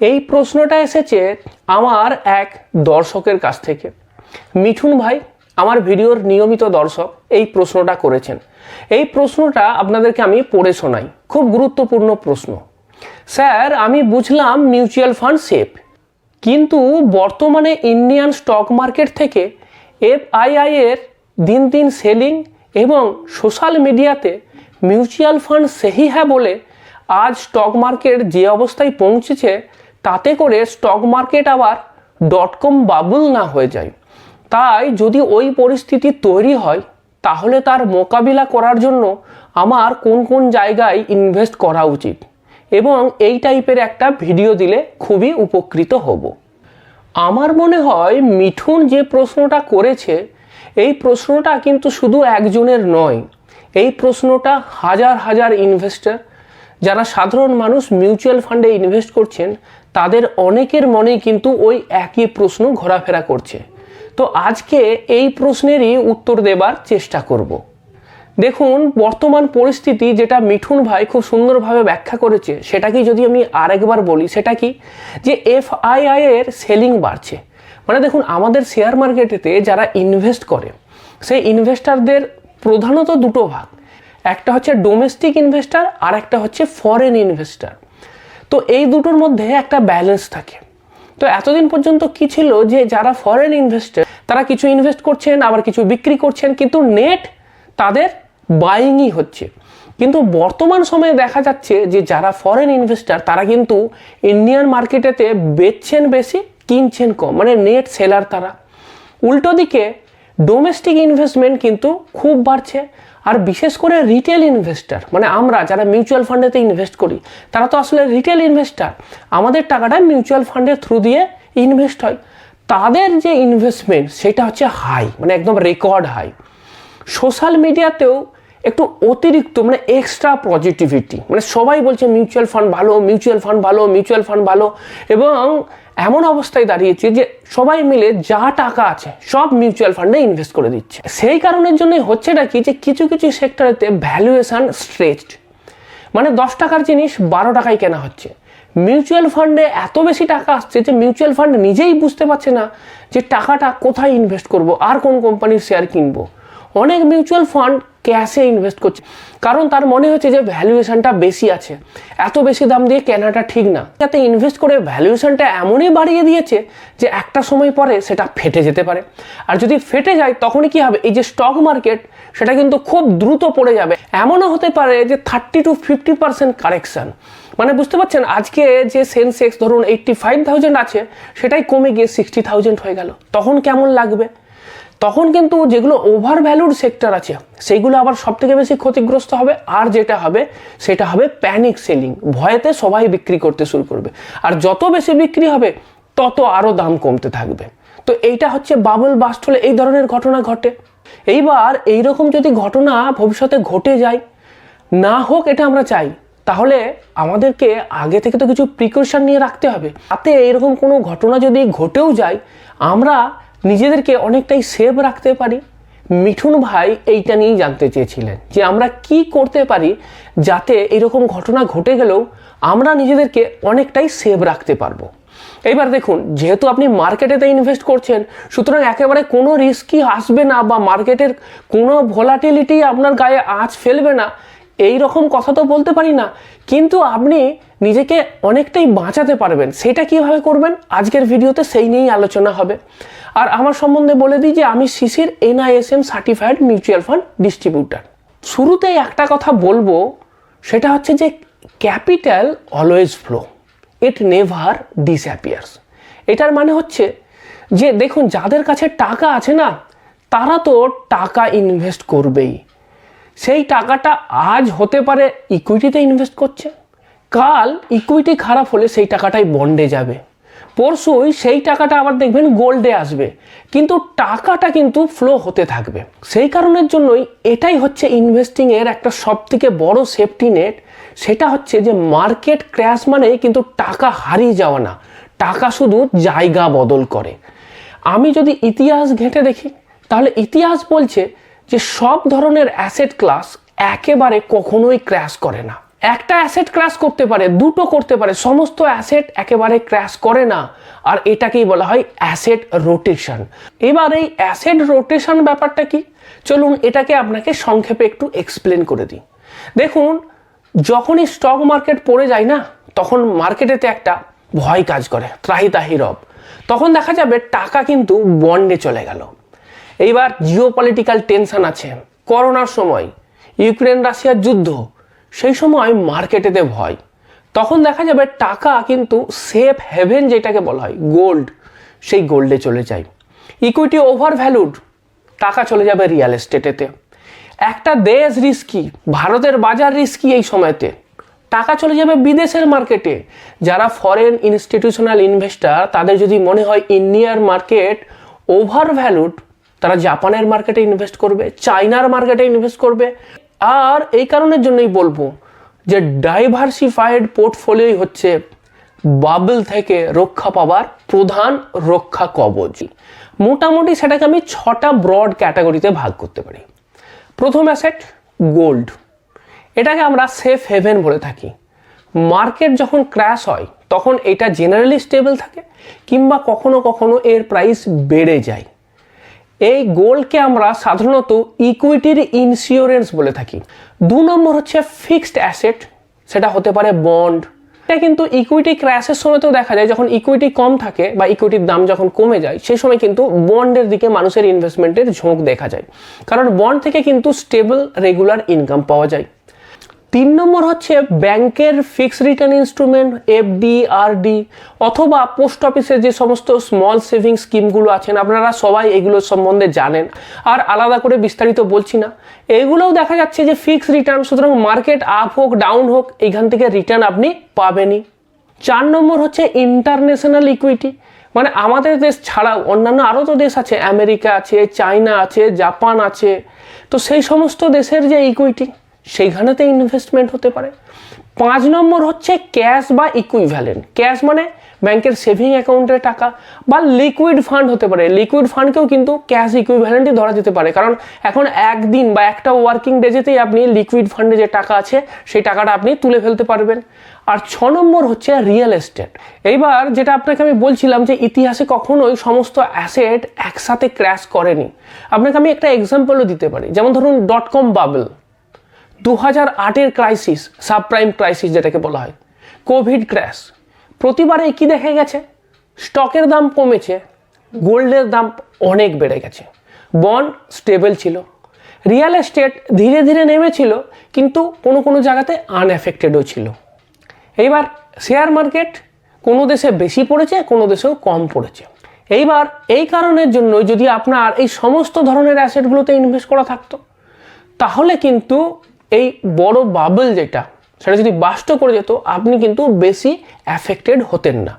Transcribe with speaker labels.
Speaker 1: এই প্রশ্নটা এসেছে আমার এক দর্শকের কাছ থেকে। মিঠুন ভাই আমার ভিডিওর নিয়মিত দর্শক এই প্রশ্নটা করেছেন। এই প্রশ্নটা আপনাদেরকে আমি পড়ে শোনাই, খুব গুরুত্বপূর্ণ প্রশ্ন। স্যার, আমি বুঝলাম মিউচুয়াল ফান্ড সেফ, কিন্তু বর্তমানে ইন্ডিয়ান স্টক মার্কেট থেকে এফআইআই এর দিন দিন সেলিং এবং সোশ্যাল মিডিয়াতে মিউচুয়াল ফান্ড সেহি হ্যাঁ বলে আজ স্টক মার্কেট যে অবস্থায় পৌঁছেছে, তাতে করে স্টক মার্কেট আবার .com বাবল না হয়ে যায়। তাই যদি ওই পরিস্থিতি তৈরি হয়, তাহলে তার মোকাবিলা করার জন্য আমার কোন কোন জায়গায় ইনভেস্ট করা উচিত, এবং এই টাইপের একটা ভিডিও দিলে খুবই উপকৃত হব। আমার মনে হয় মিঠুন যে প্রশ্নটা করেছে, এই প্রশ্নটা কিন্তু শুধু একজনের নয়। এই প্রশ্নটা হাজার হাজার ইনভেস্টর, যারা সাধারণ মানুষ মিউচুয়াল ফান্ডে ইনভেস্ট করছেন, তাদের অনেকের মনেই কিন্তু ওই একই প্রশ্ন ঘোরাফেরা করছে। তো আজকে এই প্রশ্নেরই উত্তর দেবার চেষ্টা করব। দেখুন, বর্তমান পরিস্থিতি যেটা মিঠুন ভাই খুব সুন্দরভাবে ব্যাখ্যা করেছে, সেটাকে যদি আমি আরেকবার বলি, সেটা কি যে এফআইআই এর সেলিং বাড়ছে। মানে দেখুন, আমাদের শেয়ার মার্কেটেতে যারা ইনভেস্ট করে, সেই ইনভেস্টারদের প্রধানত দুটো ভাগ। একটা হচ্ছে ডোমেস্টিক ইনভেস্টার, আর একটা হচ্ছে ফরেন ইনভেস্টার। তো এই দুটোর মধ্যে একটা ব্যালেন্স থাকে। তো এতদিন পর্যন্ত কি ছিল, যে যারা ফরেন ইনভেস্টার তারা কিছু ইনভেস্ট করছেন, আবার কিছু বিক্রি করছেন, কিন্তু নেট তাদের বাইংই হচ্ছে। কিন্তু বর্তমান সময়ে দেখা যাচ্ছে যে যারা ফরেন ইনভেস্টার তারা কিন্তু ইন্ডিয়ান মার্কেটেতে বেচছেন বেশি, কিনছেন কম, মানে নেট সেলার তারা। উল্টো দিকে ডোমেস্টিক ইনভেস্টমেন্ট কিন্তু খুব বাড়ছে। আর বিশেষ করে রিটেল ইনভেস্টার, মানে আমরা যারা মিউচুয়াল ফান্ডেতে ইনভেস্ট করি, তারা তো আসলে রিটেল ইনভেস্টার। আমাদের টাকাটা মিউচুয়াল ফান্ডের থ্রু দিয়ে ইনভেস্ট হয়। তাদের যে ইনভেস্টমেন্ট সেটা হচ্ছে হাই, মানে একদম রেকর্ড হাই। সোশ্যাল মিডিয়াতেও একটু অতিরিক্ত, মানে এক্সট্রা পজিটিভিটি, মানে সবাই বলছে মিউচুয়াল ফান্ড ভালো, মিউচুয়াল ফান্ড ভালো, মিউচুয়াল ফান্ড ভালো। এবং এমন অবস্থায় দাঁড়িয়েছে যে সবাই মিলে যা টাকা আছে সব মিউচুয়াল ফান্ডে ইনভেস্ট করে দিচ্ছে। সেই কারণের জন্যই হচ্ছেটা কি, যে কিছু কিছু সেক্টরেতে ভ্যালুয়েশন স্ট্রেচড, মানে 10 টাকার জিনিস 12 টাকায় কেনা হচ্ছে। মিউচুয়াল ফান্ডে এত বেশি টাকা আসছে যে মিউচুয়াল ফান্ড নিজেই বুঝতে পারছে না যে টাকাটা কোথায় ইনভেস্ট করব, আর কোন কোম্পানির শেয়ার কিনবো। অনেক মিউচুয়াল ফান্ড ক্যাশে ইনভেস্ট করছে, কারণ তার মনে হচ্ছে যে ভ্যালুয়েশনটা বেশি আছে, এত বেশি দাম দিয়ে কেনাটা ঠিক না। যাতে ইনভেস্ট করে ভ্যালুয়েশনটা এমনই বাড়িয়ে দিয়েছে যে একটা সময় পরে সেটা ফেটে যেতে পারে। আর যদি ফেটে যায় তখনই কি হবে, এই যে স্টক মার্কেট সেটা কিন্তু খুব দ্রুত পড়ে যাবে। এমনও হতে পারে যে 30 to 50% কারেকশন, মানে বুঝতে পারছেন, আজকে যে সেন্সেক্স ধরুন 85,000 আছে, সেটাই কমে গিয়ে 60,000 হয়ে গেল। তখন কেমন লাগবে? তখন কিন্তু যেগুলো ওভার ভ্যালুড সেক্টর আছে সেইগুলো আবার সব থেকে বেশি ক্ষতিগ্রস্ত হবে। আর যেটা হবে সেটা হবে প্যানিক সেলিং, ভয়েতে সবাই বিক্রি করতে শুরু করবে। আর যত বেশি বিক্রি হবে তত আরও দাম কমতে থাকবে। তো এইটা হচ্ছে বাবল বাস্ট হলে এই ধরনের ঘটনা ঘটে। এইবার এইরকম যদি ঘটনা ভবিষ্যতে ঘটে যায়, না হোক এটা আমরা চাই, তাহলে আমাদেরকে আগে থেকে তো কিছু প্রিকশন নিয়ে রাখতে হবে, তাতে এইরকম কোনো ঘটনা যদি ঘটেও যায় আমরা নিজেদেরকে অনেকটাই সেভ রাখতে পারি। মিঠুন ভাই এইটা নিয়েই জানতে চেয়েছিলেন যে আমরা কি করতে পারি যাতে এরকম ঘটনা ঘটে গেলেও আমরা নিজেদেরকে অনেকটাই সেভ রাখতে পারবো। এইবার দেখুন, যেহেতু আপনি মার্কেটেতে ইনভেস্ট করছেন, সুতরাং একেবারে কোনো রিস্কই আসবে না বা মার্কেটের কোনো ভোলাটিলিটি আপনার গায়ে আঁচ ফেলবে না, এই রকম কথা তো বলতে পারি না। কিন্তু আপনি নিজেকে অনেকটাই বাঁচাতে পারবেন। সেটা কিভাবে করবেন আজকের ভিডিওতে সেই নিয়েই আলোচনা হবে। আর আমার সম্বন্ধে বলে দিই যে আমি সিসির NISM certified mutual fund distributor. শুরুতেই একটা কথা বলবো, সেটা হচ্ছে যে capital always flow, it never disappears. এটার মানে হচ্ছে যে দেখুন, যাদের কাছে টাকা আছে না, তারা তো টাকা ইনভেস্ট করবেই। সেই টাকাটা আজ হতে পারে ইকুইটিতে ইনভেস্ট করছে, কাল ইকুইটি খারাপ হলে সেই টাকাটাই বন্ডে যাবে, পরশুই সেই টাকাটা আবার দেখবেন গোল্ডে আসবে, কিন্তু টাকাটা কিন্তু ফ্লো হতে থাকবে। সেই কারণের জন্যই এটাই হচ্ছে ইনভেস্টিং এর একটা সবথেকে বড় সেফটি নেট। সেটা হচ্ছে যে মার্কেট ক্র্যাশ মানে কিন্তু টাকা হারিয়ে যাওয়া না, টাকা শুধু জায়গা বদল করে। আমি যদি ইতিহাস ঘেঁটে দেখি, তাহলে ইতিহাস বলছে যে সব ধরনের অ্যাসেট ক্লাস একেবারে কখনোই ক্র্যাশ করে না, একটা অ্যাসেট ক্র্যাশ করতে পারে, দুটো করতে পারে, সমস্ত অ্যাসেট একেবারে ক্র্যাশ করে না। আর এটাকেই বলা হয় অ্যাসেট রোটেশন। এবার এই অ্যাসেট রোটেশন ব্যাপারটা কি, চলুন এটাকে আপনাকে সংক্ষেপে একটু এক্সপ্লেন করে দিই। দেখুন, যখনই স্টক মার্কেট পড়ে যায় না, তখন মার্কেটেতে একটা ভয় কাজ করে, ত্রাহি তাহি রব। তখন দেখা যাবে টাকা কিন্তু বন্ডে চলে গেল। এইবার জিওপলিটিক্যাল টেনশন আছে, করোনার সময়, ইউক্রেন রাশিয়ার যুদ্ধ, সেই সময় মার্কেটেতে ভয়। তখন দেখা যাবে টাকা কিন্তু সেফ হেভেন যেটাকে বলা হয় গোল্ড, সেই গোল্ডে চলে যায়। ইকুইটি ওভার ভ্যালুড, টাকা চলে যাবে রিয়েল এস্টেটেতে। একটা দেশ রিস্কি, ভারতের বাজার রিস্কি, এই সময়তে টাকা চলে যাবে বিদেশের মার্কেটে। যারা ফরেন ইনস্টিটিউশনাল ইনভেস্টার, তাদের যদি মনে হয় ইন্ডিয়ার মার্কেট ওভার ভ্যালুড, তারা জাপানের মার্কেটে ইনভেস্ট করবে, চায়নার মার্কেটে ইনভেস্ট করবে। আর এই কারণের জন্যই বলবো যে ডাইভার্সিফাইড পোর্টফোলিওই হচ্ছে বাবল থেকে রক্ষা পাওয়ার প্রধান রক্ষা কবচ। মোটামুটি সেটাকে আমি 6টা ব্রড ক্যাটাগরিতে ভাগ করতে পারি। প্রথম অ্যাসেট গোল্ড, এটাকে আমরা সেফ হেভেন বলে থাকি। মার্কেট যখন ক্র্যাশ হয় তখন এটা জেনারেলি স্টেবল থাকে, কিংবা কখনো কখনো এর প্রাইস বেড়ে যায়। এই গোল্ডকে আমরা সাধারণত ইকুইটির ইন্স্যুরেন্স বলে থাকি। 2 নম্বর হচ্ছে ফিক্সড অ্যাসেট, সেটা হতে পারে বন্ড। এটা কিন্তু ইকুইটি ক্র্যাশের সময়তেও দেখা যায়, যখন ইকুইটি কম থাকে বা ইকুইটির দাম যখন কমে যায়, সেই সময় কিন্তু বন্ডের দিকে মানুষের ইনভেস্টমেন্টের ঝোঁক দেখা যায়, কারণ বন্ড থেকে কিন্তু স্টেবল রেগুলার ইনকাম পাওয়া যায়। 3 নম্বর হচ্ছে ব্যাংকের fixed return instrument, FD, RD, অথবা পোস্ট অফিসের যে সমস্ত স্মল সেভিং স্কিমগুলো আছেন, আপনারা সবাই এগুলোর সম্বন্ধে জানেন, আর আলাদা করে বিস্তারিত বলছি না। এগুলোও দেখা যাচ্ছে যে ফিক্সড রিটার্ন, সুতরাং মার্কেট আপ হোক ডাউন হোক, এইখান থেকে রিটার্ন আপনি পাবেনই। 4 নম্বর হচ্ছে ইন্টারন্যাশনাল ইকুইটি, মানে আমাদের দেশ ছাড়াও অন্যান্য আরও তো দেশ আছে, আমেরিকা আছে, চায়না আছে, জাপান আছে, তো সেই সমস্ত দেশের যে ইকুইটি, সেইখানেতে ইনভেস্টমেন্ট হতে পারে। 5 নম্বর হচ্ছে ক্যাশ বা ইকুইভ্যালেন্ট। ক্যাশ মানে ব্যাংকের সেভিং অ্যাকাউন্টের টাকা, বা লিকুইড ফান্ড হতে পারে। লিকুইড ফান্ডকেও কিন্তু ক্যাশ ইকুইভ্যালেন্টই ধরা যেতে পারে, কারণ এখন একদিন বা একটা ওয়ার্কিং ডে যেতেই আপনি লিকুইড ফান্ডে যে টাকা আছে সেই টাকাটা আপনি তুলে ফেলতে পারবেন। আর 6 নম্বর হচ্ছে রিয়েল এস্টেট। এইবার যেটা আপনাকে আমি বলছিলাম যে ইতিহাসে কখনোই সমস্ত অ্যাসেট একসাথে ক্র্যাশ করেনি। আপনাকে আমি একটা এক্সাম্পলও দিতে পারি, যেমন ধরুন .com বাবল, 2008-এর ক্রাইসিস, সাবপ্রাইম ক্রাইসিস যেটাকে বলা হয়, কোভিড ক্র্যাশ, প্রতিবারে কি দেখা গেছে? স্টকের দাম কমেছে, গোল্ডের দাম অনেক বেড়ে গেছে, বন্ড স্টেবল ছিল, রিয়েল এস্টেট ধীরে ধীরে নেমেছিল, কিন্তু কোনো কোনো জায়গাতে আনএফেক্টেডও ছিল। এইবার শেয়ার মার্কেট কোনো দেশে বেশি পড়েছে, কোনো দেশেও কম পড়েছে। এইবার এই কারণের জন্য যদি আপনার এই সমস্ত ধরনের অ্যাসেটগুলোতে ইনভেস্ট করা থাকতো, তাহলে কিন্তু এই বড় বাবল যেটা, সেটা যদি বাস্ট করে যেত, আপনি কিন্তু বেশি অ্যাফেক্টেড হতেন না।